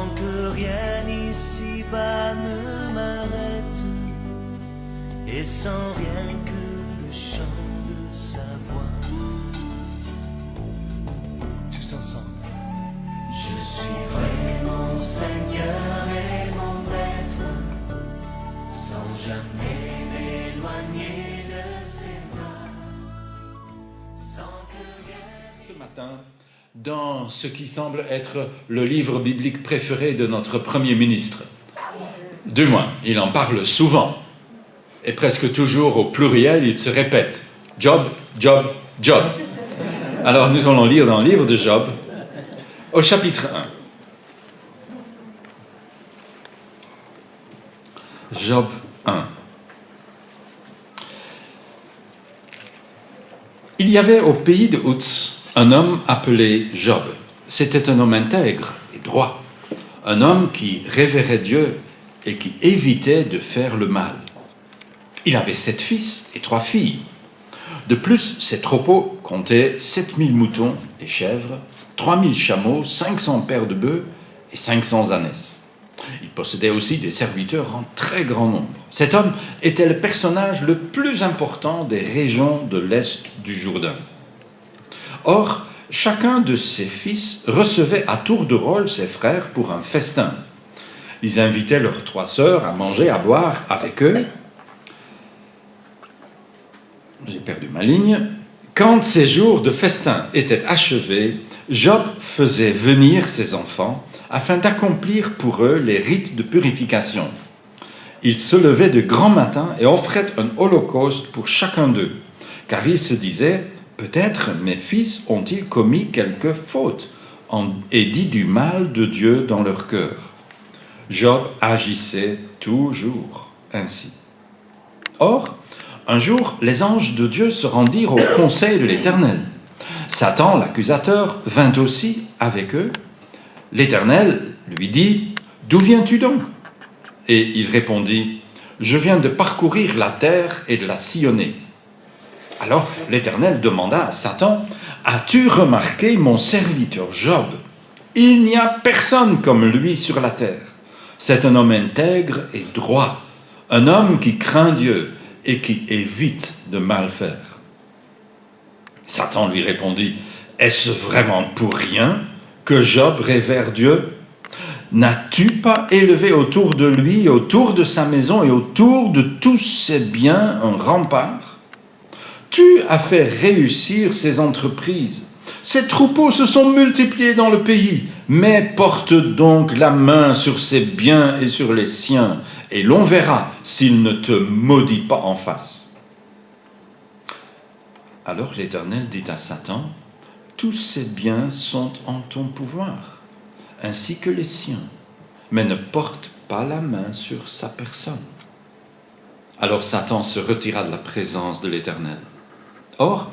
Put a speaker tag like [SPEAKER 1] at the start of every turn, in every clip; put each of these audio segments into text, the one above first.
[SPEAKER 1] sans que rien ici-bas ne m'arrête, et sans rien que le chant de sa voix. Tous ensemble. Je suis vraiment Seigneur et mon Maître, sans jamais m'éloigner de ses bras, sans que rien...
[SPEAKER 2] Ce matin, dans ce qui semble être le livre biblique préféré de notre Premier ministre. Du moins, il en parle souvent. Et presque toujours au pluriel, il se répète. Job, Job, Job. Alors nous allons lire dans le livre de Job, au chapitre 1. Job 1. Il y avait au pays de Uz un homme appelé Job. C'était un homme intègre et droit, un homme qui révérait Dieu et qui évitait de faire le mal. Il avait 7 fils et 3 filles. De plus, ses troupeaux comptaient 7000 moutons et chèvres, 3000 chameaux, 500 paires de bœufs et 500 ânesses. Il possédait aussi des serviteurs en très grand nombre. Cet homme était le personnage le plus important des régions de l'est du Jourdain. Or, chacun de ses fils recevait à tour de rôle ses frères pour un festin. Ils invitaient leurs 3 sœurs à manger, à boire avec eux. J'ai perdu ma ligne. Quand ces jours de festin étaient achevés, Job faisait venir ses enfants afin d'accomplir pour eux les rites de purification. Il se levait de grand matin et offrait un holocauste pour chacun d'eux, car il se disait « Peut-être mes fils ont-ils commis quelque faute et dit du mal de Dieu dans leur cœur. » Job agissait toujours ainsi. Or, un jour, les anges de Dieu se rendirent au conseil de l'Éternel. Satan, l'accusateur, vint aussi avec eux. L'Éternel lui dit « D'où viens-tu donc » Et il répondit « Je viens de parcourir la terre et de la sillonner. » Alors l'Éternel demanda à Satan « As-tu remarqué mon serviteur Job? Il n'y a personne comme lui sur la terre. C'est un homme intègre et droit, un homme qui craint Dieu et qui évite de mal faire. » Satan lui répondit « Est-ce vraiment pour rien que Job révère Dieu? N'as-tu pas élevé autour de lui, autour de sa maison et autour de tous ses biens un rempart? Tu as fait réussir ses entreprises. Ses troupeaux se sont multipliés dans le pays, mais porte donc la main sur ses biens et sur les siens, et l'on verra s'il ne te maudit pas en face. » Alors l'Éternel dit à Satan, « Tous ces biens sont en ton pouvoir, ainsi que les siens, mais ne porte pas la main sur sa personne. » Alors Satan se retira de la présence de l'Éternel. Or,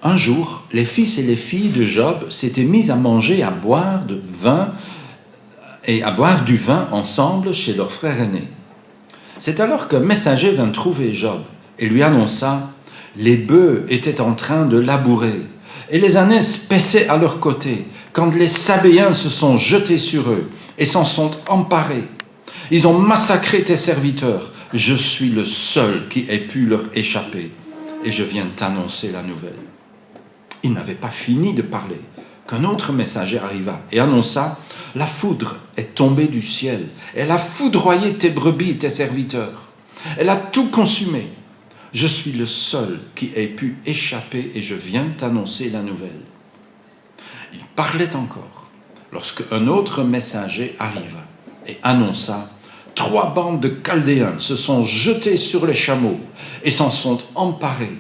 [SPEAKER 2] un jour, les fils et les filles de Job s'étaient mis à manger et à boire du vin ensemble chez leur frère aîné. C'est alors qu'un messager vint trouver Job et lui annonça « Les bœufs étaient en train de labourer et les ânesses paissaient à leur côté quand les Sabéens se sont jetés sur eux et s'en sont emparés. Ils ont massacré tes serviteurs. Je suis le seul qui ait pu leur échapper et je viens t'annoncer la nouvelle. » Il n'avait pas fini de parler qu'un autre messager arriva et annonça « La foudre est tombée du ciel. Elle a foudroyé tes brebis et tes serviteurs. Elle a tout consumé. Je suis le seul qui ait pu échapper et je viens t'annoncer la nouvelle. » Il parlait encore lorsque un autre messager arriva et annonça « 3 bandes de Chaldéens se sont jetés sur les chameaux et s'en sont emparés.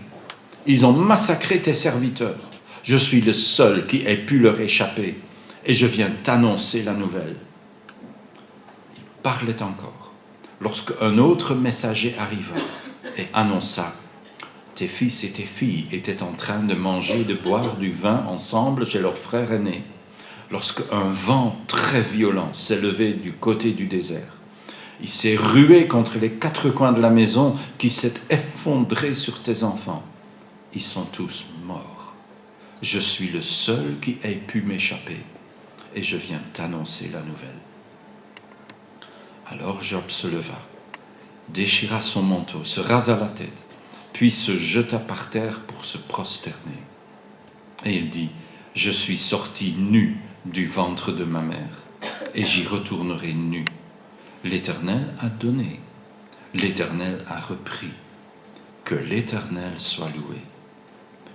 [SPEAKER 2] Ils ont massacré tes serviteurs. Je suis le seul qui ait pu leur échapper et je viens t'annoncer la nouvelle. » Il parlait encore lorsque un autre messager arriva et annonça « Tes fils et tes filles étaient en train de manger et de boire du vin ensemble chez leur frère aîné, lorsque un vent très violent s'est levé du côté du désert. Il s'est rué contre les 4 coins de la maison qui s'est effondré sur tes enfants. Ils sont tous morts. Je suis le seul qui ait pu m'échapper et je viens t'annoncer la nouvelle. » Alors Job se leva, déchira son manteau, se rasa la tête, puis se jeta par terre pour se prosterner. Et il dit, « Je suis sorti nu du ventre de ma mère, et j'y retournerai nu. L'Éternel a donné, l'Éternel a repris. Que l'Éternel soit loué. »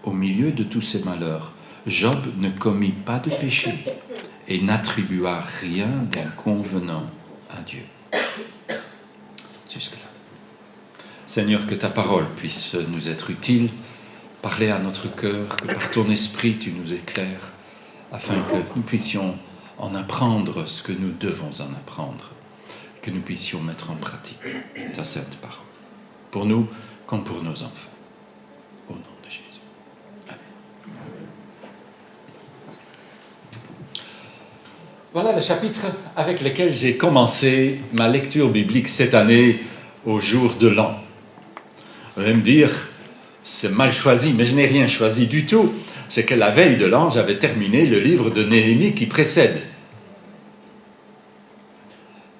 [SPEAKER 2] Au milieu de tous ces malheurs, Job ne commit pas de péché et n'attribua rien d'inconvenant à Dieu. Jusque-là. Seigneur, que ta parole puisse nous être utile, parler à notre cœur, que par ton esprit tu nous éclaires, afin que nous puissions en apprendre ce que nous devons en apprendre, que nous puissions mettre en pratique ta sainte parole, pour nous comme pour nos enfants. Au nom de Jésus. Amen. Voilà le chapitre avec lequel j'ai commencé ma lecture biblique cette année au jour de l'an. Vous allez me dire, c'est mal choisi, mais je n'ai rien choisi du tout. C'est que la veille de l'an, j'avais terminé le livre de Néhémie qui précède.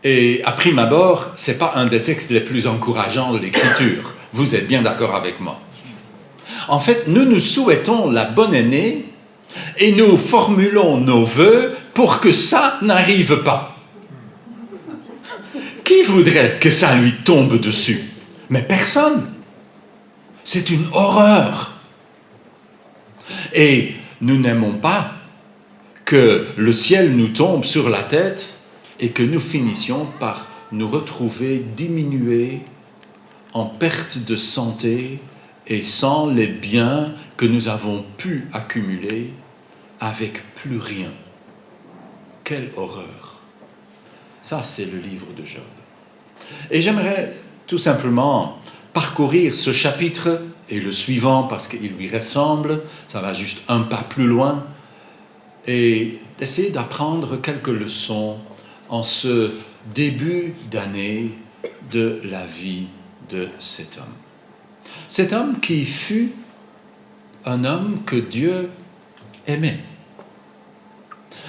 [SPEAKER 2] Et à prime abord, ce n'est pas un des textes les plus encourageants de l'Écriture. Vous êtes bien d'accord avec moi. En fait, nous nous souhaitons la bonne année et nous formulons nos vœux pour que ça n'arrive pas. Qui voudrait que ça lui tombe dessus? Mais personne. C'est une horreur. Et nous n'aimons pas que le ciel nous tombe sur la tête et que nous finissions par nous retrouver diminués, en perte de santé et sans les biens que nous avons pu accumuler, avec plus rien. Quelle horreur! Ça, c'est le livre de Job. Et j'aimerais tout simplement parcourir ce chapitre et le suivant parce qu'il lui ressemble, ça va juste un pas plus loin, et d'essayer d'apprendre quelques leçons en ce début d'année de la vie de cet homme. Cet homme qui fut un homme que Dieu aimait.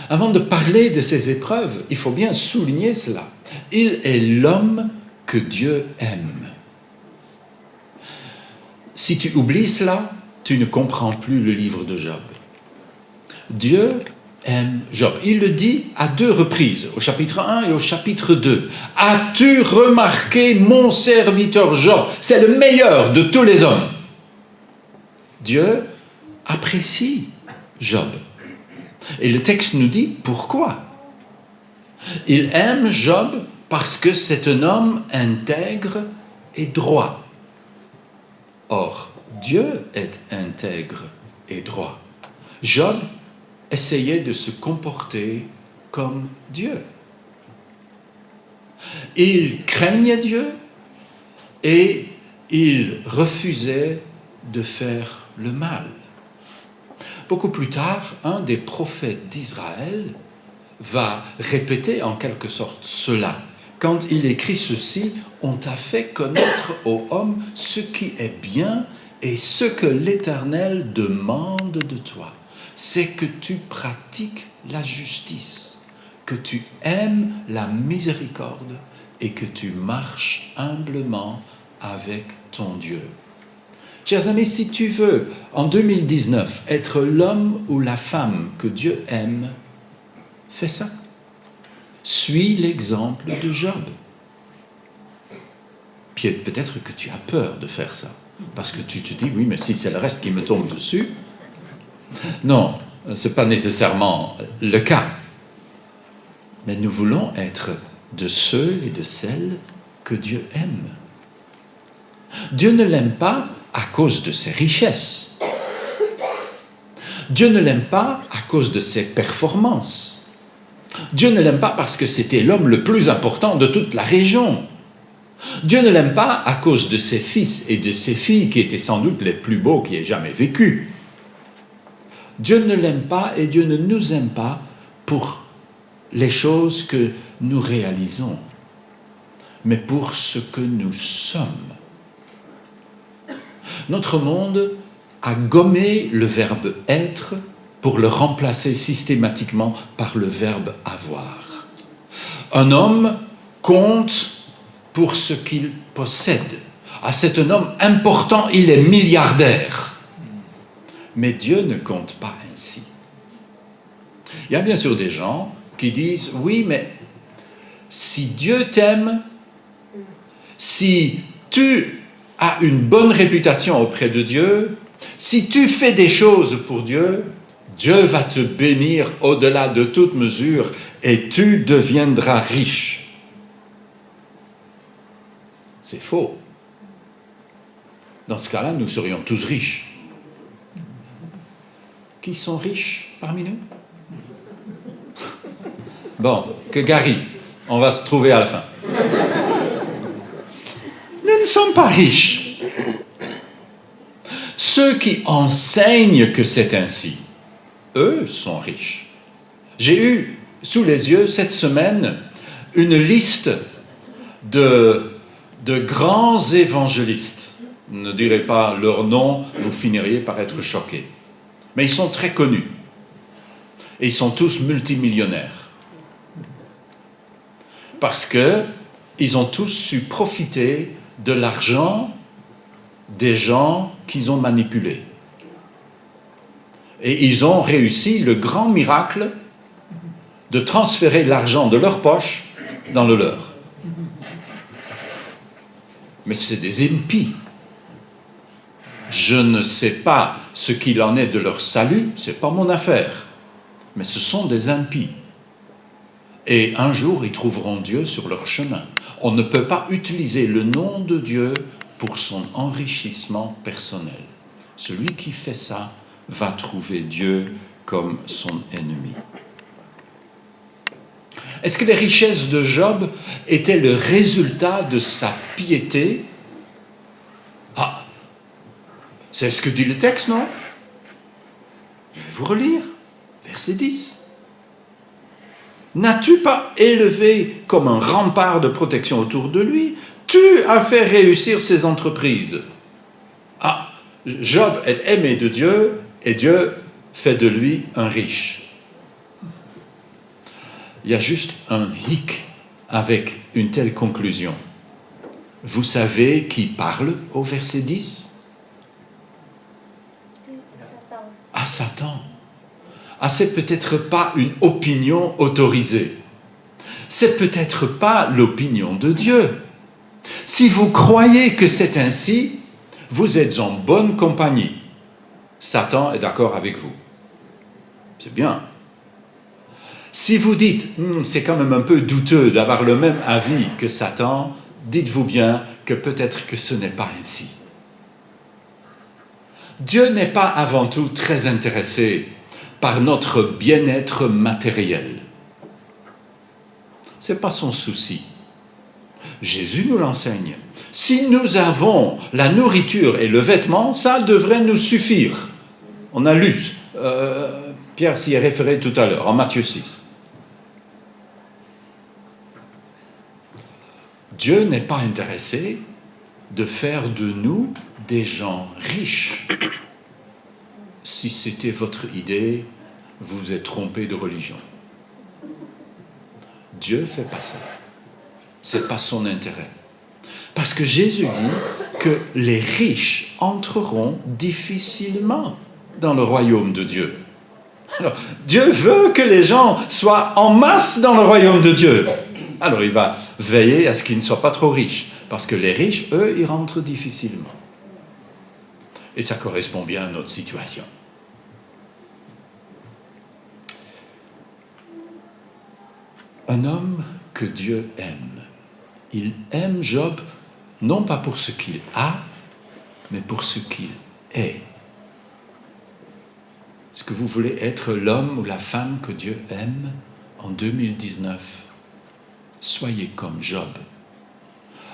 [SPEAKER 2] Avant de parler de ses épreuves, il faut bien souligner cela. Il est l'homme que Dieu aime. Si tu oublies cela, tu ne comprends plus le livre de Job. Dieu aime Job. Il le dit à 2 reprises, au chapitre 1 et au chapitre 2. « As-tu remarqué mon serviteur Job ?» C'est le meilleur de tous les hommes. Dieu apprécie Job. Et le texte nous dit pourquoi. Il aime Job parce que c'est un homme intègre et droit. Or, Dieu est intègre et droit. Job essayait de se comporter comme Dieu. Il craignait Dieu et il refusait de faire le mal. Beaucoup plus tard, un des prophètes d'Israël va répéter en quelque sorte cela. Quand il écrit ceci, « On t'a fait connaître aux hommes ce qui est bien et ce que l'Éternel demande de toi. C'est que tu pratiques la justice, que tu aimes la miséricorde et que tu marches humblement avec ton Dieu. » Chers amis, si tu veux, en 2019, être l'homme ou la femme que Dieu aime, fais ça. Suis l'exemple de Job. Puis peut-être que tu as peur de faire ça, parce que tu te dis, oui, mais si c'est le reste qui me tombe dessus. Non, ce n'est pas nécessairement le cas. Mais nous voulons être de ceux et de celles que Dieu aime. Dieu ne l'aime pas à cause de ses richesses. Dieu ne l'aime pas à cause de ses performances. Dieu ne l'aime pas parce que c'était l'homme le plus important de toute la région. Dieu ne l'aime pas à cause de ses fils et de ses filles qui étaient sans doute les plus beaux qui aient jamais vécu. Dieu ne l'aime pas et Dieu ne nous aime pas pour les choses que nous réalisons, mais pour ce que nous sommes. Notre monde a gommé le verbe « être » pour le remplacer systématiquement par le verbe « avoir ». Un homme compte pour ce qu'il possède. Ah, c'est un homme important, il est milliardaire. Mais Dieu ne compte pas ainsi. Il y a bien sûr des gens qui disent, oui, mais si Dieu t'aime, si tu as une bonne réputation auprès de Dieu, si tu fais des choses pour Dieu, Dieu va te bénir au-delà de toute mesure et tu deviendras riche. C'est faux. Dans ce cas-là, nous serions tous riches. Qui sont riches parmi nous? Bon, que Gary, on va se trouver à la fin. Nous ne sommes pas riches. Ceux qui enseignent que c'est ainsi, eux sont riches. J'ai eu sous les yeux cette semaine une liste de grands évangélistes. Ne direz pas leur nom, vous finiriez par être choqués. Mais ils sont très connus. Et ils sont tous multimillionnaires. Parce qu'ils ont tous su profiter de l'argent des gens qu'ils ont manipulés. Et ils ont réussi le grand miracle de transférer l'argent de leur poche dans le leur. Mais c'est des impies. Je ne sais pas ce qu'il en est de leur salut, ce n'est pas mon affaire. Mais ce sont des impies. Et un jour, ils trouveront Dieu sur leur chemin. On ne peut pas utiliser le nom de Dieu pour son enrichissement personnel. Celui qui fait ça va trouver Dieu comme son ennemi. Est-ce que les richesses de Job étaient le résultat de sa piété? Ah, c'est ce que dit le texte, non? Je vais vous relire, verset 10. N'as-tu pas élevé comme un rempart de protection autour de lui? Tu as fait réussir ses entreprises. Ah, Job est aimé de Dieu et Dieu fait de lui un riche. Il y a juste un hic avec une telle conclusion. Vous savez qui parle au verset 10? Ah, Satan. Ah, c'est peut-être pas une opinion autorisée. C'est peut-être pas l'opinion de Dieu. Si vous croyez que c'est ainsi, vous êtes en bonne compagnie. Satan est d'accord avec vous. C'est bien. Si vous dites, c'est quand même un peu douteux d'avoir le même avis que Satan, dites-vous bien que peut-être que ce n'est pas ainsi. Dieu n'est pas avant tout très intéressé par notre bien-être matériel. Ce n'est pas son souci. Jésus nous l'enseigne. Si nous avons la nourriture et le vêtement, ça devrait nous suffire. On a lu, Pierre s'y est référé tout à l'heure, en Matthieu 6. Dieu n'est pas intéressé de faire de nous des gens riches. Si c'était votre idée, vous vous êtes trompé de religion. Dieu ne fait pas ça. Ce n'est pas son intérêt. Parce que Jésus dit que les riches entreront difficilement dans le royaume de Dieu. Alors, Dieu veut que les gens soient en masse dans le royaume de Dieu. Alors, il va veiller à ce qu'ils ne soient pas trop riches. Parce que les riches, eux, ils rentrent difficilement. Et ça correspond bien à notre situation. Un homme que Dieu aime. Il aime Job, non pas pour ce qu'il a, mais pour ce qu'il est. Est-ce que vous voulez être l'homme ou la femme que Dieu aime en 2019? Soyez comme Job.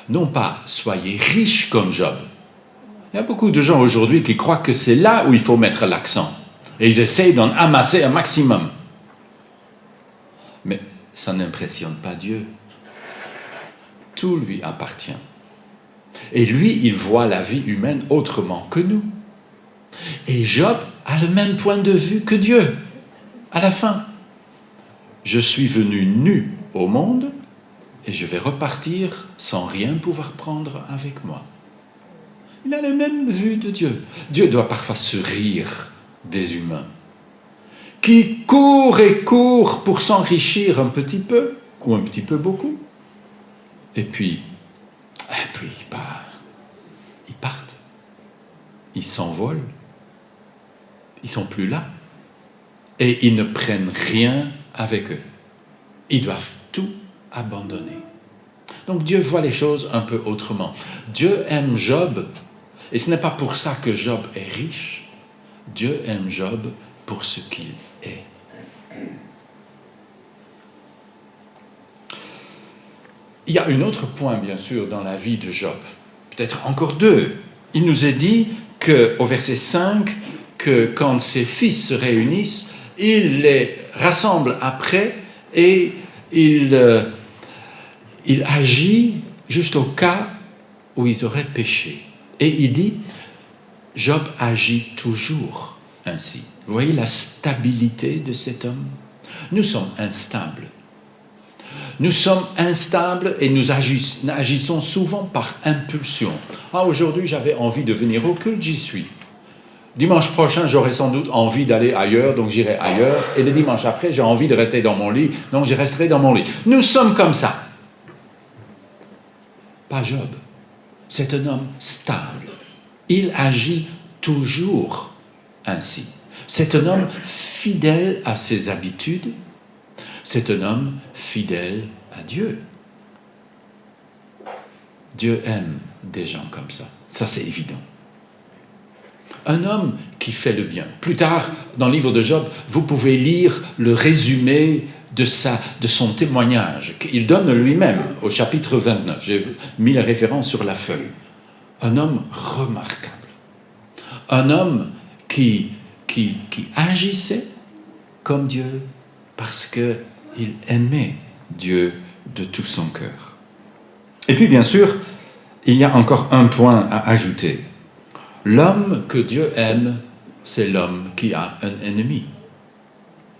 [SPEAKER 2] Non pas soyez riche comme Job. Il y a beaucoup de gens aujourd'hui qui croient que c'est là où il faut mettre l'accent. Et ils essayent d'en amasser un maximum. Mais ça n'impressionne pas Dieu. Tout lui appartient. Et lui, il voit la vie humaine autrement que nous. Et Job a le même point de vue que Dieu. À la fin, je suis venu nu au monde et je vais repartir sans rien pouvoir prendre avec moi. Il a la même vue de Dieu. Dieu doit parfois se rire des humains qui courent et courent pour s'enrichir un petit peu, ou un petit peu beaucoup. Et puis ils partent. Ils s'envolent. Ils ne sont plus là. Et ils ne prennent rien avec eux. Ils doivent tout abandonner. Donc Dieu voit les choses un peu autrement. Dieu aime Job, et ce n'est pas pour ça que Job est riche. Dieu aime Job pour ce qu'il est. Il y a un autre point, bien sûr, dans la vie de Job. Peut-être encore deux. Il nous est dit qu'au verset 5, que quand ses fils se réunissent, il les rassemble après et il agit juste au cas où ils auraient péché. Et il dit, Job agit toujours ainsi. Vous voyez la stabilité de cet homme? Nous sommes instables. Nous sommes instables et nous agissons souvent par impulsion. Ah, aujourd'hui, j'avais envie de venir au culte, j'y suis. Dimanche prochain, j'aurai sans doute envie d'aller ailleurs, donc j'irai ailleurs. Et le dimanche après, j'ai envie de rester dans mon lit, donc je resterai dans mon lit. Nous sommes comme ça. Pas Job. C'est un homme stable. Il agit toujours ainsi. C'est un homme fidèle à ses habitudes. C'est un homme fidèle à Dieu. Dieu aime des gens comme ça. Ça, c'est évident. Un homme qui fait le bien. Plus tard, dans le livre de Job, vous pouvez lire le résumé de son témoignage qu'il donne lui-même au chapitre 29. J'ai mis la référence sur la feuille. Un homme remarquable. Un homme qui agissait comme Dieu parce qu'il aimait Dieu de tout son cœur. Et puis, bien sûr, il y a encore un point à ajouter. L'homme que Dieu aime, c'est l'homme qui a un ennemi.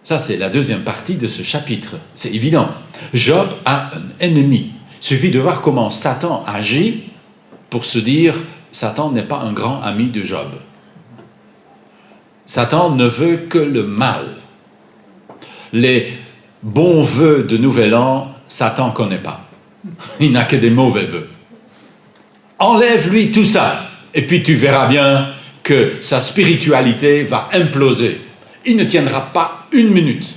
[SPEAKER 2] Ça, c'est la deuxième partie de ce chapitre. C'est évident. Job a un ennemi. Il suffit de voir comment Satan agit pour se dire Satan n'est pas un grand ami de Job. Satan ne veut que le mal. Les bons vœux de Nouvel An, Satan ne connaît pas. Il n'a que des mauvais vœux. Enlève-lui tout ça, et puis tu verras bien que sa spiritualité va imploser. Il ne tiendra pas une minute.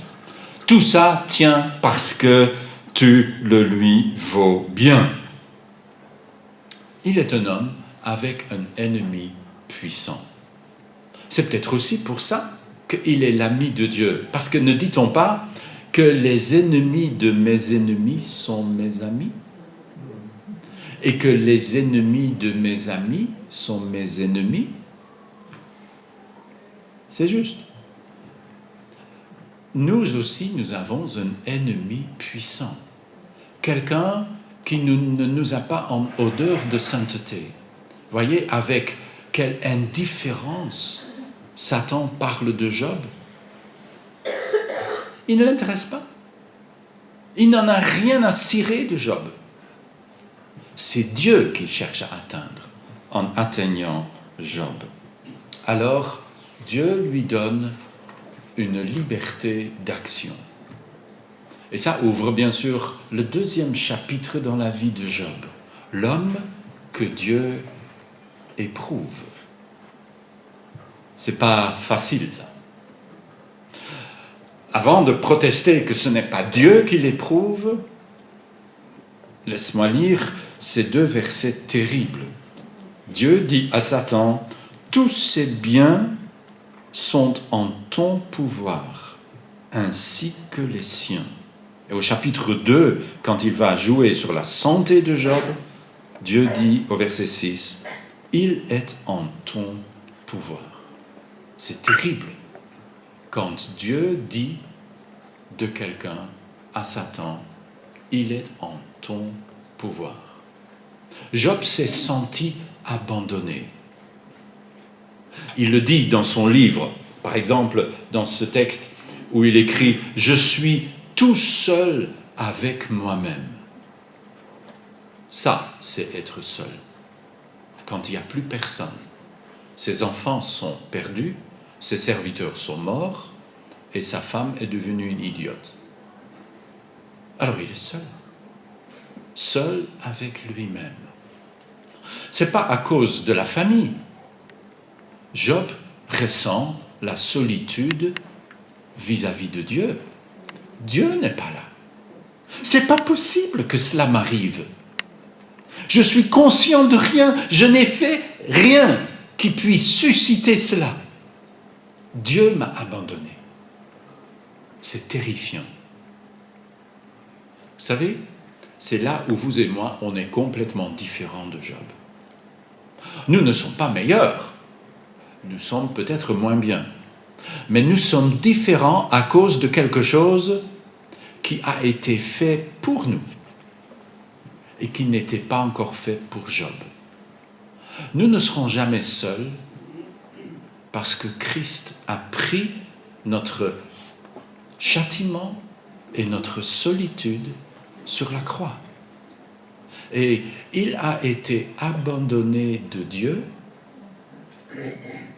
[SPEAKER 2] Tout ça tient parce que tu le lui vaux bien. Il est un homme avec un ennemi puissant. C'est peut-être aussi pour ça qu'il est l'ami de Dieu. Parce que ne dit-on pas que les ennemis de mes ennemis sont mes amis? Et que les ennemis de mes amis sont mes ennemis? C'est juste. Nous aussi, nous avons un ennemi puissant. Quelqu'un qui ne nous a pas en odeur de sainteté. Voyez avec quelle indifférence Satan parle de Job. Il ne l'intéresse pas. Il n'en a rien à cirer de Job. C'est Dieu qu'il cherche à atteindre en atteignant Job. Alors, Dieu lui donne une liberté d'action. Et ça ouvre bien sûr le deuxième chapitre dans la vie de Job. L'homme que Dieu éprouve. C'est pas facile ça. Avant de protester que ce n'est pas Dieu qui l'éprouve, laisse-moi lire ces deux versets terribles. Dieu dit à Satan, « Tous ces biens sont en ton pouvoir, ainsi que les siens. » Et au chapitre 2, quand il va jouer sur la santé de Job, Dieu dit au verset 6, « Il est en ton pouvoir. » C'est terrible quand Dieu dit de quelqu'un à Satan, « Il est en ton pouvoir. » Job s'est senti abandonné. Il le dit dans son livre, par exemple dans ce texte où il écrit « Je suis tout seul avec moi-même. Ça, c'est être seul. Quand il n'y a plus personne. Ses enfants sont perdus, ses serviteurs sont morts, et sa femme est devenue une idiote. Alors il est seul. Seul avec lui-même. Ce n'est pas à cause de la famille. Job ressent la solitude vis-à-vis de Dieu. Dieu n'est pas là. C'est pas possible que cela m'arrive. Je suis conscient de rien. Je n'ai fait rien qui puisse susciter cela. Dieu m'a abandonné. C'est terrifiant. Vous savez, c'est là où vous et moi, on est complètement différents de Job. Nous ne sommes pas meilleurs. Nous sommes peut-être moins bien. Mais nous sommes différents à cause de quelque chose qui a été fait pour nous et qui n'était pas encore fait pour Job. Nous ne serons jamais seuls parce que Christ a pris notre châtiment et notre solitude sur la croix. Et il a été abandonné de Dieu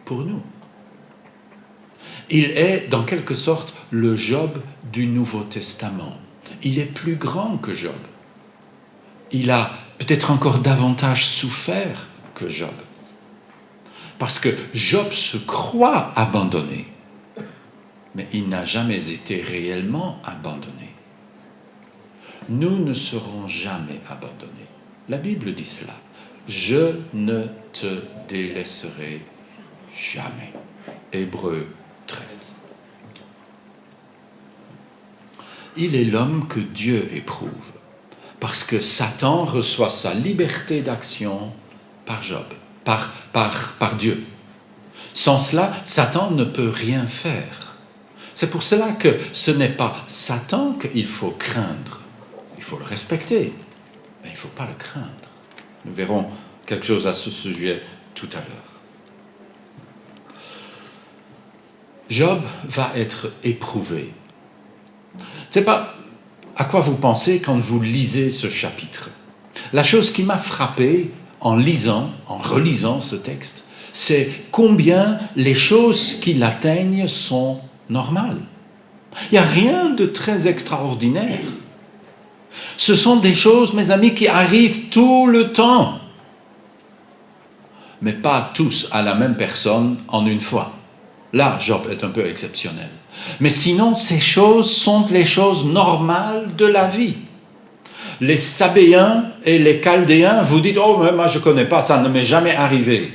[SPEAKER 2] pour nous. Il est, dans quelque sorte, le Job du Nouveau Testament. Il est plus grand que Job. Il a peut-être encore davantage souffert que Job. Parce que Job se croit abandonné, mais il n'a jamais été réellement abandonné. Nous ne serons jamais abandonnés. La Bible dit cela. Je ne te délaisserai jamais. Hébreux 13. Il est l'homme que Dieu éprouve, parce que Satan reçoit sa liberté d'action par Job, par Dieu. Sans cela, Satan ne peut rien faire. C'est pour cela que ce n'est pas Satan qu'il faut craindre. Il faut le respecter, mais il ne faut pas le craindre. Nous verrons quelque chose à ce sujet tout à l'heure. Job va être éprouvé. Ce n'est pas à quoi vous pensez quand vous lisez ce chapitre. La chose qui m'a frappé en relisant ce texte, c'est combien les choses qui l'atteignent sont normales. Il n'y a rien de très extraordinaire. Ce sont des choses, mes amis, qui arrivent tout le temps. Mais pas tous à la même personne en une fois. Là, Job est un peu exceptionnel. Mais sinon, ces choses sont les choses normales de la vie. Les Sabéens et les Chaldéens, vous dites « Oh, mais moi je ne connais pas, ça ne m'est jamais arrivé. »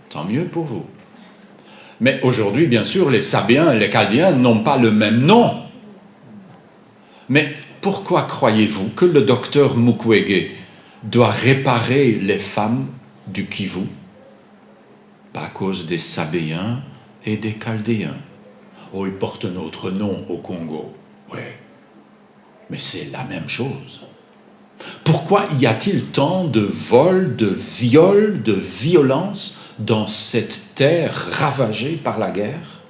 [SPEAKER 2] Tant mieux pour vous. Mais aujourd'hui, bien sûr, les Sabéens et les Chaldéens n'ont pas le même nom. Mais pourquoi croyez-vous que le docteur Mukwege doit réparer les femmes du Kivu? Pas à cause des Sabéens et des Chaldéens. Oh, ils portent un autre nom au Congo. Oui, mais c'est la même chose. Pourquoi y a-t-il tant de vols, de viols, de violences dans cette terre ravagée par la guerre?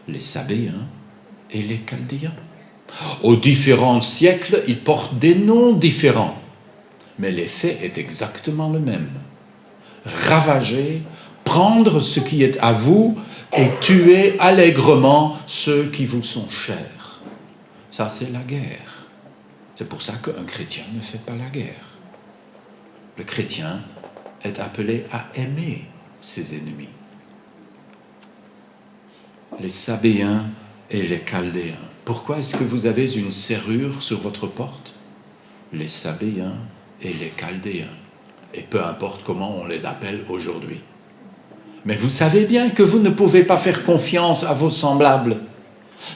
[SPEAKER 2] Les Sabéens et les Chaldéens. Aux différents siècles, ils portent des noms différents. Mais l'effet est exactement le même. Ravager, prendre ce qui est à vous et tuer allègrement ceux qui vous sont chers. Ça, c'est la guerre. C'est pour ça qu'un chrétien ne fait pas la guerre. Le chrétien est appelé à aimer ses ennemis. Les Sabéens et les Chaldéens. Pourquoi est-ce que vous avez une serrure sur votre porte? Les Sabéens et les Chaldéens. Et peu importe comment on les appelle aujourd'hui. Mais vous savez bien que vous ne pouvez pas faire confiance à vos semblables.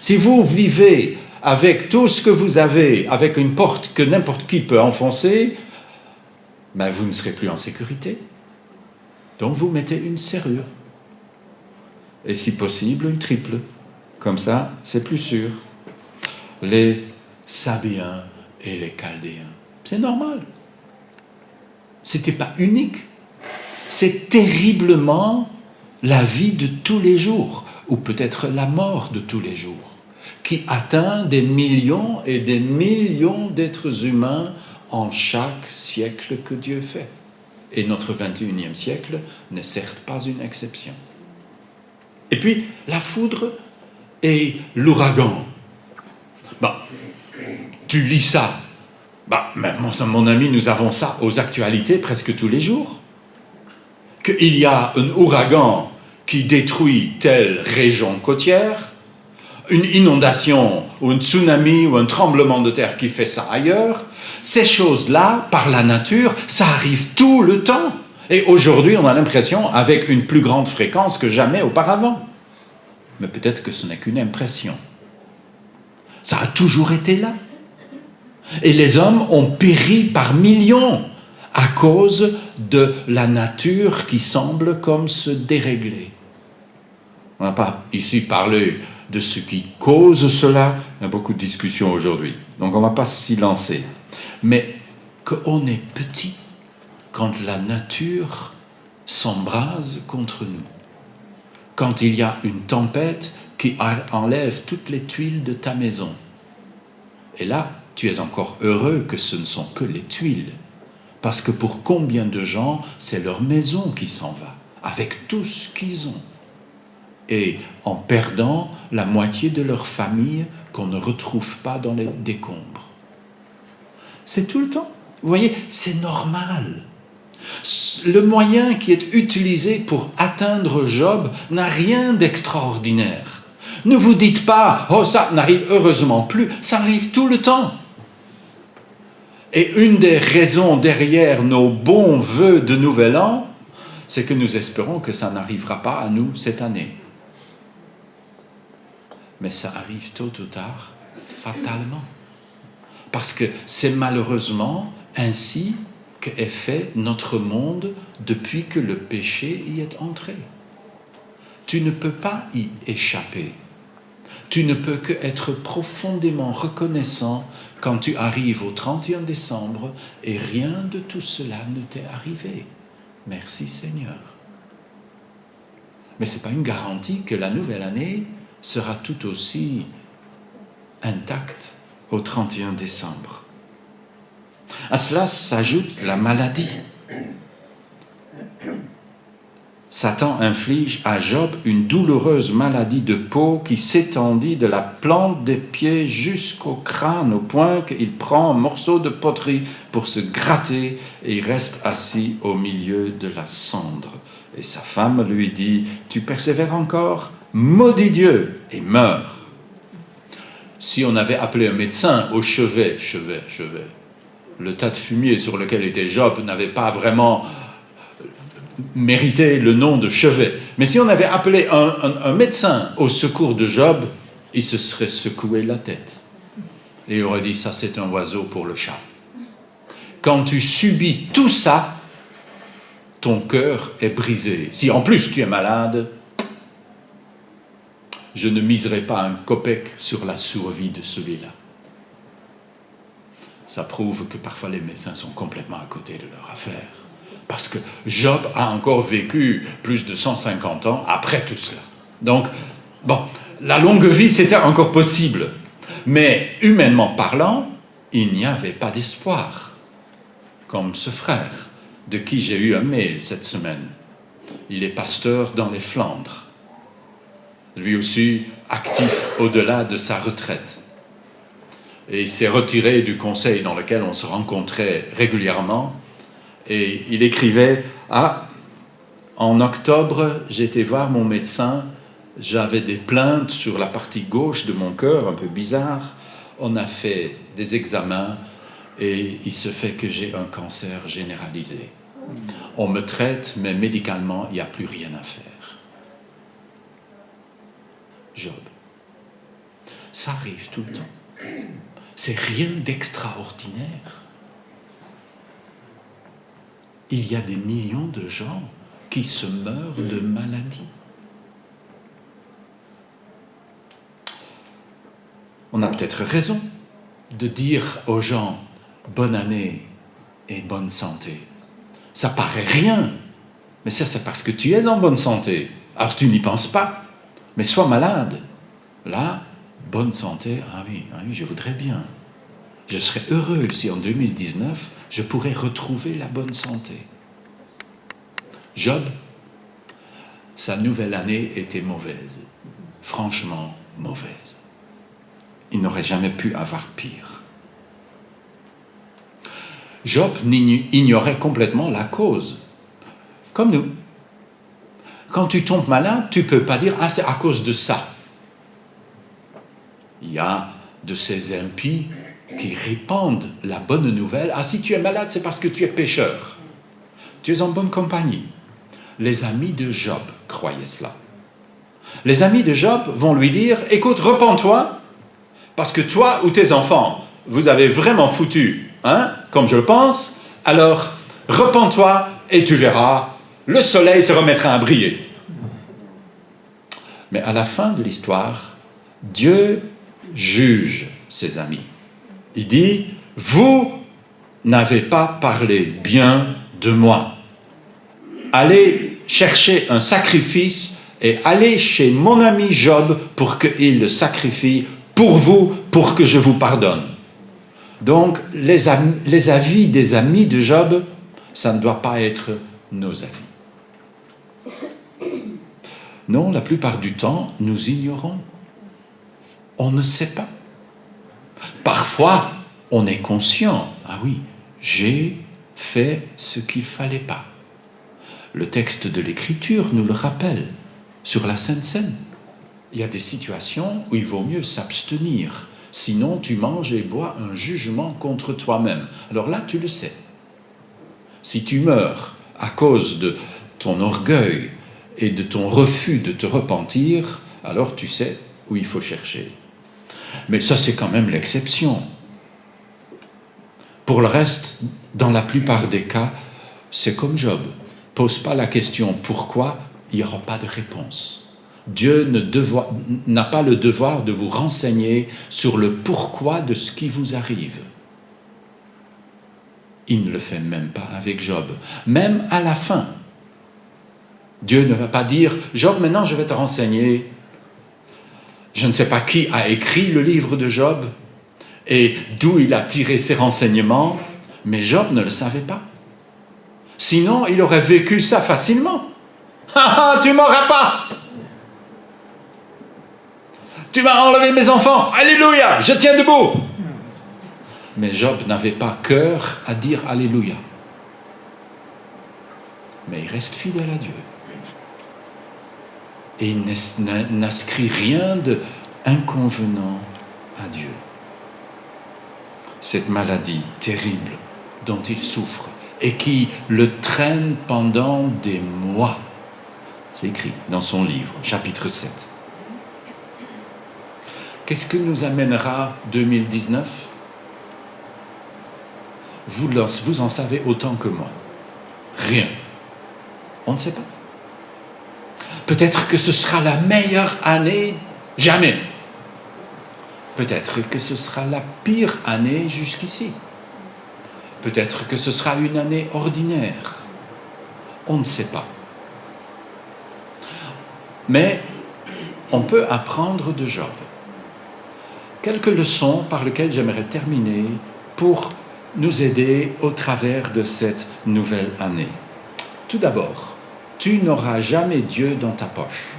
[SPEAKER 2] Si vous vivez avec tout ce que vous avez, avec une porte que n'importe qui peut enfoncer, ben vous ne serez plus en sécurité. Donc vous mettez une serrure. Et si possible, une triple. Comme ça, c'est plus sûr. Les Sabéens et les Chaldéens. C'est normal. C'était pas unique. C'est terriblement la vie de tous les jours, ou peut-être la mort de tous les jours, qui atteint des millions et des millions d'êtres humains en chaque siècle que Dieu fait. Et notre 21e siècle n'est certes pas une exception. Et puis, la foudre et l'ouragan. Bon, tu lis ça. Mon ami, nous avons ça aux actualités presque tous les jours. Qu'il y a un ouragan qui détruit telle région côtière, une inondation ou un tsunami ou un tremblement de terre qui fait ça ailleurs, ces choses-là, par la nature, ça arrive tout le temps. Et aujourd'hui, on a l'impression avec une plus grande fréquence que jamais auparavant. Mais peut-être que ce n'est qu'une impression. Ça a toujours été là. Et les hommes ont péri par millions à cause de la nature qui semble comme se dérégler. On n'a pas ici parlé de ce qui cause cela. Il y a beaucoup de discussions aujourd'hui. Donc on ne va pas s'y lancer. Mais qu'on est petit quand la nature s'embrase contre nous. Quand il y a une tempête qui enlève toutes les tuiles de ta maison. Et là, tu es encore heureux que ce ne sont que les tuiles. Parce que pour combien de gens, c'est leur maison qui s'en va, avec tout ce qu'ils ont. Et en perdant la moitié de leur famille qu'on ne retrouve pas dans les décombres. C'est tout le temps. Vous voyez, c'est normal. Le moyen qui est utilisé pour atteindre Job n'a rien d'extraordinaire. Ne vous dites pas, oh ça n'arrive heureusement plus, ça arrive tout le temps. Et une des raisons derrière nos bons vœux de Nouvel An, c'est que nous espérons que ça n'arrivera pas à nous cette année. Mais ça arrive tôt ou tard, fatalement. Parce que c'est malheureusement ainsi qu'est fait notre monde depuis que le péché y est entré. Tu ne peux pas y échapper. Tu ne peux qu'être profondément reconnaissant quand tu arrives au 31 décembre et rien de tout cela ne t'est arrivé. Merci Seigneur. Mais ce n'est pas une garantie que la nouvelle année sera tout aussi intacte au 31 décembre. À cela s'ajoute la maladie. Satan inflige à Job une douloureuse maladie de peau qui s'étendit de la plante des pieds jusqu'au crâne, au point qu'il prend un morceau de poterie pour se gratter et il reste assis au milieu de la cendre. Et sa femme lui dit, « Tu persévères encore ? Maudit Dieu !» et meurt. Si on avait appelé un médecin au chevet, le tas de fumier sur lequel était Job n'avait pas vraiment mérité le nom de chevet. Mais si on avait appelé un médecin au secours de Job, il se serait secoué la tête. Et il aurait dit, ça c'est un oiseau pour le chat. Quand tu subis tout ça, ton cœur est brisé. Si en plus tu es malade, je ne miserai pas un copec sur la survie de celui-là. Ça prouve que parfois les médecins sont complètement à côté de leur affaire. Parce que Job a encore vécu plus de 150 ans après tout cela. Donc, bon, la longue vie, c'était encore possible. Mais humainement parlant, il n'y avait pas d'espoir. Comme ce frère, de qui j'ai eu un mail cette semaine. Il est pasteur dans les Flandres. Lui aussi actif au-delà de sa retraite. Et il s'est retiré du conseil dans lequel on se rencontrait régulièrement. Et il écrivait, « Ah, en octobre, j'ai été voir mon médecin, j'avais des plaintes sur la partie gauche de mon cœur, un peu bizarre. On a fait des examens et il se fait que j'ai un cancer généralisé. On me traite, mais médicalement, il n'y a plus rien à faire. » Job. Ça arrive tout le temps. C'est rien d'extraordinaire. Il y a des millions de gens qui se meurent de maladie. On a peut-être raison de dire aux gens « bonne année et bonne santé ». Ça paraît rien, mais ça c'est parce que tu es en bonne santé. Alors tu n'y penses pas, mais sois malade. Là, bonne santé, ah oui, je voudrais bien. Je serais heureux si en 2019, je pourrais retrouver la bonne santé. Job, sa nouvelle année était mauvaise, franchement mauvaise. Il n'aurait jamais pu avoir pire. Job ignorait complètement la cause, comme nous. Quand tu tombes malade, tu ne peux pas dire « Ah, c'est à cause de ça ». Il y a de ces impies qui répandent la bonne nouvelle. « Ah, si tu es malade, c'est parce que tu es pécheur. Tu es en bonne compagnie. » Les amis de Job croyaient cela. Les amis de Job vont lui dire « Écoute, repens-toi, parce que toi ou tes enfants, vous avez vraiment foutu, hein, comme je le pense, alors repens-toi et tu verras, le soleil se remettra à briller. » Mais à la fin de l'histoire, Dieu juge ses amis. Il dit « Vous n'avez pas parlé bien de moi. Allez chercher un sacrifice et allez chez mon ami Job pour qu'il le sacrifie pour vous, pour que je vous pardonne. » Donc, les avis des amis de Job, ça ne doit pas être nos avis. Non, la plupart du temps, nous ignorons. On ne sait pas. Parfois, on est conscient. Ah oui, j'ai fait ce qu'il ne fallait pas. Le texte de l'Écriture nous le rappelle sur la Sainte Seine. Il y a des situations où il vaut mieux s'abstenir. Sinon, tu manges et bois un jugement contre toi-même. Alors là, tu le sais. Si tu meurs à cause de ton orgueil et de ton refus de te repentir, alors tu sais où il faut chercher. Mais ça, c'est quand même l'exception. Pour le reste, dans la plupart des cas, c'est comme Job. Pose pas la question pourquoi, il n'y aura pas de réponse. Dieu n'a pas le devoir de vous renseigner sur le pourquoi de ce qui vous arrive. Il ne le fait même pas avec Job. Même à la fin, Dieu ne va pas dire « Job, maintenant je vais te renseigner. Je ne sais pas qui a écrit le livre de Job et d'où il a tiré ses renseignements, mais Job ne le savait pas. Sinon, il aurait vécu ça facilement. « Ah ah, tu m'auras pas! Tu m'as enlevé mes enfants, alléluia, je tiens debout !» Mais Job n'avait pas cœur à dire alléluia. Mais il reste fidèle à Dieu. Et il n'inscrit rien d'inconvenant à Dieu. Cette maladie terrible dont il souffre et qui le traîne pendant des mois, c'est écrit dans son livre, chapitre 7. Qu'est-ce que nous amènera 2019 ? Vous en savez autant que moi. Rien. On ne sait pas. Peut-être que ce sera la meilleure année jamais. Peut-être que ce sera la pire année jusqu'ici. Peut-être que ce sera une année ordinaire. On ne sait pas. Mais on peut apprendre de Job. Quelques leçons par lesquelles j'aimerais terminer pour nous aider au travers de cette nouvelle année. Tout d'abord, tu n'auras jamais Dieu dans ta poche.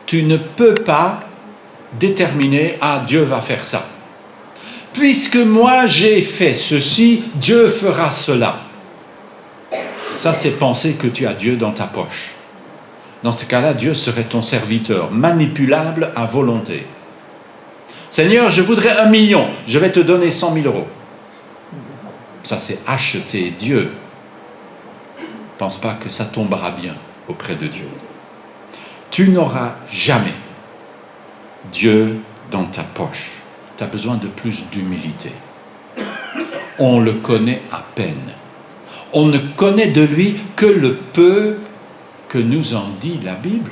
[SPEAKER 2] Tu ne peux pas déterminer « Ah, Dieu va faire ça. Puisque moi j'ai fait ceci, Dieu fera cela. » Ça, c'est penser que tu as Dieu dans ta poche. Dans ce cas-là, Dieu serait ton serviteur, manipulable à volonté. « Seigneur, je voudrais 1 million, je vais te donner 100 000 euros. » Ça, c'est acheter Dieu. Ne pense pas que ça tombera bien auprès de Dieu. Tu n'auras jamais Dieu dans ta poche. Tu as besoin de plus d'humilité. On le connaît à peine. On ne connaît de lui que le peu que nous en dit la Bible,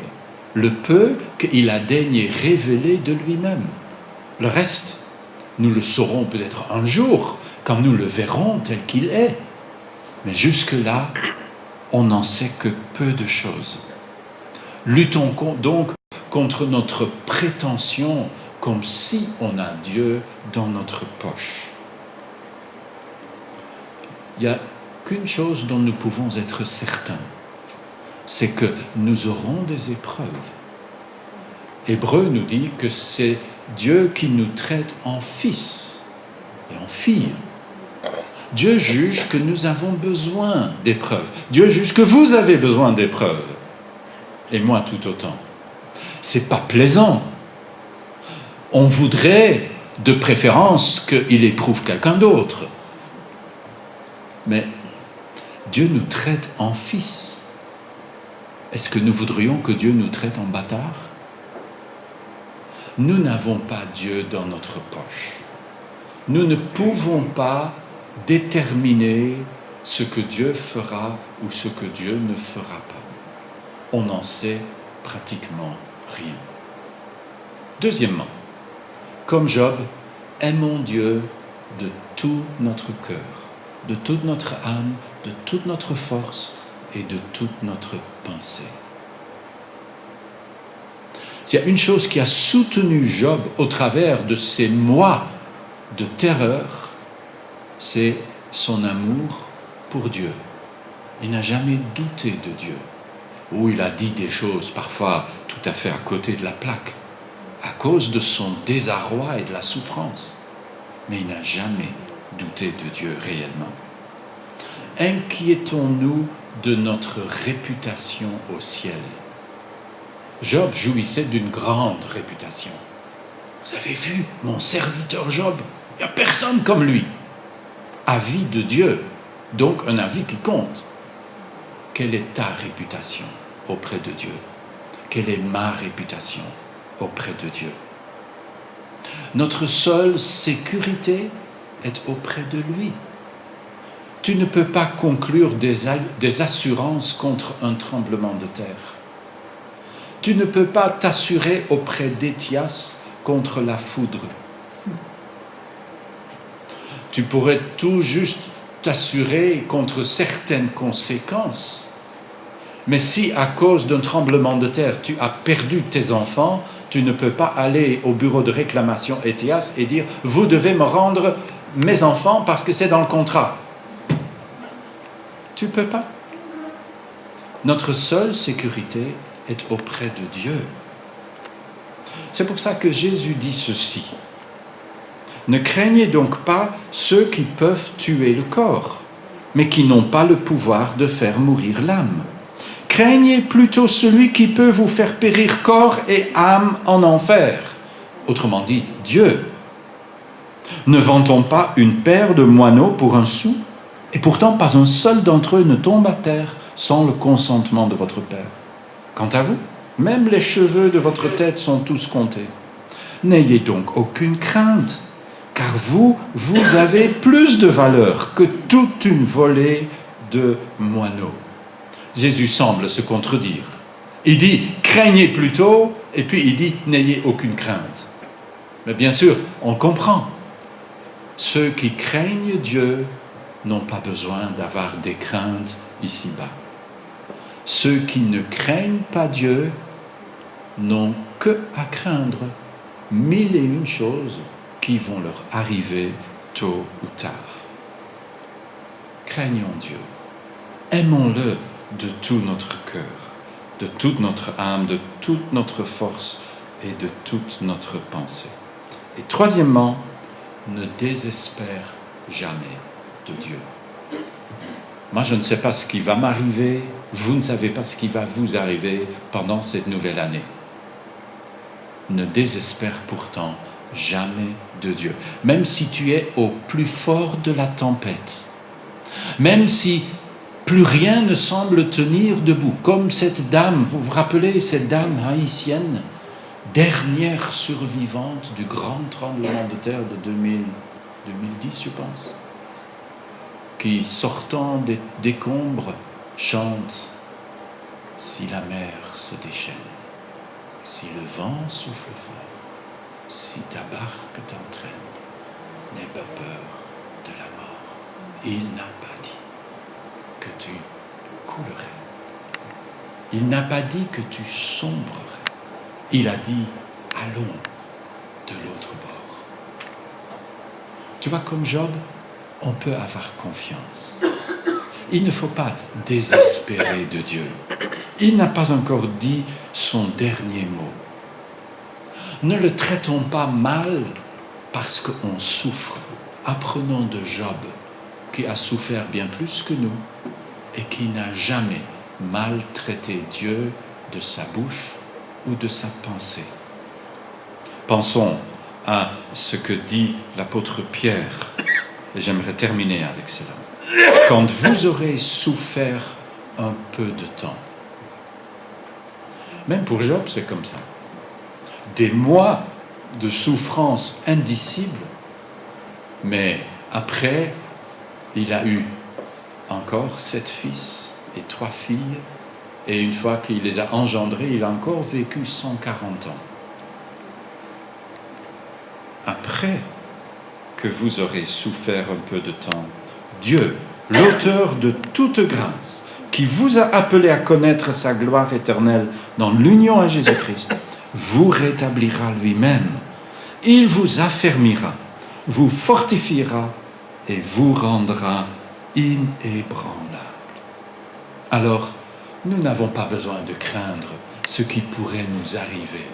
[SPEAKER 2] le peu qu'il a daigné révéler de lui-même. Le reste, nous le saurons peut-être un jour, quand nous le verrons tel qu'il est. Mais jusque-là, on n'en sait que peu de choses. Luttons donc contre notre prétention, comme si on a Dieu dans notre poche. Il n'y a qu'une chose dont nous pouvons être certains, c'est que nous aurons des épreuves. Hébreu nous dit que c'est Dieu qui nous traite en fils et en filles. Dieu juge que nous avons besoin d'épreuves. Dieu juge que vous avez besoin d'épreuves. Et moi tout autant. C'est pas plaisant. On voudrait de préférence qu'il éprouve quelqu'un d'autre. Mais Dieu nous traite en fils. Est-ce que nous voudrions que Dieu nous traite en bâtard? Nous n'avons pas Dieu dans notre poche. Nous ne pouvons pas déterminer ce que Dieu fera ou ce que Dieu ne fera pas. On n'en sait pratiquement rien. Deuxièmement, comme Job, aimons Dieu de tout notre cœur, de toute notre âme, de toute notre force et de toute notre pensée. S'il y a une chose qui a soutenu Job au travers de ces mois de terreur, c'est son amour pour Dieu. Il n'a jamais douté de Dieu. Ou il a dit des choses parfois tout à fait à côté de la plaque, à cause de son désarroi et de la souffrance. Mais il n'a jamais douté de Dieu réellement. Inquiétons-nous de notre réputation au ciel. Job jouissait d'une grande réputation. Vous avez vu mon serviteur Job? Il n'y a personne comme lui. Avis de Dieu, donc un avis qui compte. Quelle est ta réputation auprès de Dieu? Quelle est ma réputation auprès de Dieu? Notre seule sécurité est auprès de lui. Tu ne peux pas conclure des assurances contre un tremblement de terre. Tu ne peux pas t'assurer auprès d'Étias contre la foudre. Tu pourrais tout juste t'assurer contre certaines conséquences. Mais si à cause d'un tremblement de terre, tu as perdu tes enfants, tu ne peux pas aller au bureau de réclamation Étias et dire « Vous devez me rendre mes enfants parce que c'est dans le contrat. » Tu ne peux pas. Notre seule sécurité est auprès de Dieu. C'est pour ça que Jésus dit ceci. Ne craignez donc pas ceux qui peuvent tuer le corps, mais qui n'ont pas le pouvoir de faire mourir l'âme. Craignez plutôt celui qui peut vous faire périr corps et âme en enfer. Autrement dit, Dieu. Ne vend-on pas une paire de moineaux pour un sou? Et pourtant, pas un seul d'entre eux ne tombe à terre sans le consentement de votre Père. Quant à vous, même les cheveux de votre tête sont tous comptés. N'ayez donc aucune crainte, car vous avez plus de valeur que toute une volée de moineaux. Jésus semble se contredire. Il dit « craignez plutôt » et puis il dit « n'ayez aucune crainte ». Mais bien sûr, on comprend. Ceux qui craignent Dieu n'ont pas besoin d'avoir des craintes ici-bas. Ceux qui ne craignent pas Dieu n'ont que à craindre 1001 choses qui vont leur arriver tôt ou tard. Craignons Dieu. Aimons-le de tout notre cœur, de toute notre âme, de toute notre force et de toute notre pensée. Et troisièmement, ne désespère jamais de Dieu. Moi, je ne sais pas ce qui va m'arriver, vous ne savez pas ce qui va vous arriver pendant cette nouvelle année. Ne désespère pourtant jamais de Dieu. Même si tu es au plus fort de la tempête, même si plus rien ne semble tenir debout, comme cette dame, vous vous rappelez, cette dame haïtienne, dernière survivante du grand tremblement de terre de 2010, je pense, qui, sortant des décombres, chante « Si la mer se déchaîne, si le vent souffle fort, si ta barque t'entraîne, n'aie pas peur de la mort. Il n'a pas dit que tu coulerais. Il n'a pas dit que tu sombrerais. Il a dit « Allons, de l'autre bord. Tu vois, comme Job, on peut avoir confiance. Il ne faut pas désespérer de Dieu. Il n'a pas encore dit son dernier mot. Ne le traitons pas mal parce qu'on souffre. Apprenons de Job, qui a souffert bien plus que nous et qui n'a jamais maltraité Dieu de sa bouche ou de sa pensée. Pensons à ce que dit l'apôtre Pierre, et j'aimerais terminer avec cela. Quand vous aurez souffert un peu de temps, même pour Job, c'est comme ça. Des mois de souffrance indicible, mais après, il a eu encore 7 fils et 3 filles, et une fois qu'il les a engendrés, il a encore vécu 140 ans. Après que vous aurez souffert un peu de temps, Dieu, l'auteur de toute grâce, qui vous a appelé à connaître sa gloire éternelle dans l'union à Jésus-Christ, vous rétablira lui-même. Il vous affermira, vous fortifiera et vous rendra inébranlable. Alors, nous n'avons pas besoin de craindre ce qui pourrait nous arriver.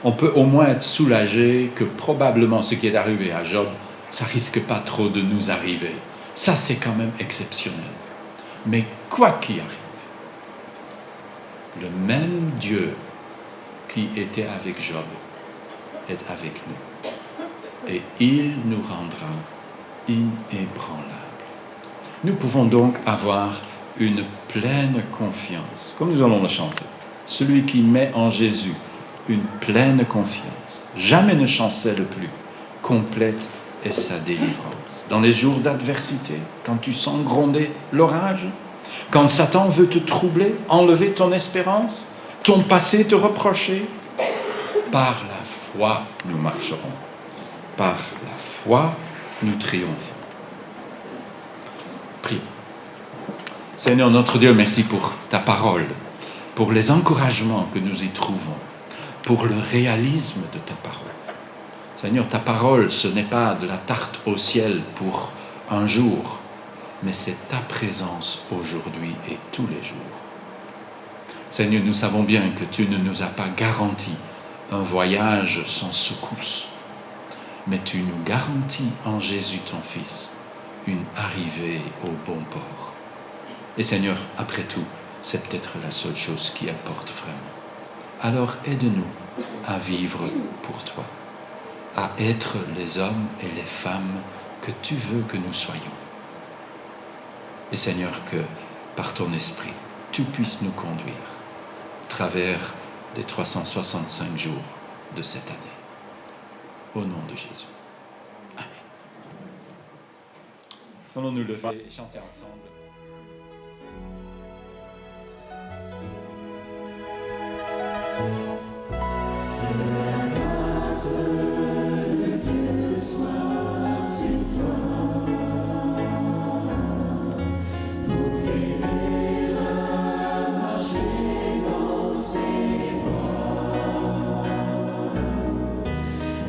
[SPEAKER 2] On peut au moins être soulagé que probablement ce qui est arrivé à Job, ça risque pas trop de nous arriver. Ça, c'est quand même exceptionnel. Mais quoi qu'il arrive, le même Dieu qui était avec Job est avec nous. Et il nous rendra inébranlables. Nous pouvons donc avoir une pleine confiance, comme nous allons le chanter. Celui qui met en Jésus une pleine confiance, jamais ne chancelle plus, complète est sa délivrance. Dans les jours d'adversité, quand tu sens gronder l'orage, quand Satan veut te troubler, enlever ton espérance, ton passé te reprocher, par la foi nous marcherons, par la foi nous triomphons. Prions. Seigneur notre Dieu, merci pour ta parole, pour les encouragements que nous y trouvons, pour le réalisme de ta parole. Seigneur, ta parole, ce n'est pas de la tarte au ciel pour un jour, mais c'est ta présence aujourd'hui et tous les jours. Seigneur, nous savons bien que tu ne nous as pas garanti un voyage sans secousse, mais tu nous garantis en Jésus ton Fils une arrivée au bon port. Et Seigneur, après tout, c'est peut-être la seule chose qui importe vraiment. Alors aide-nous à vivre pour toi, à être les hommes et les femmes que tu veux que nous soyons. Et Seigneur, que par ton esprit, tu puisses nous conduire à travers les 365 jours de cette année. Au nom de Jésus. Amen. Allons-nous lever et chanter ensemble.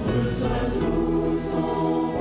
[SPEAKER 3] Reçois tout son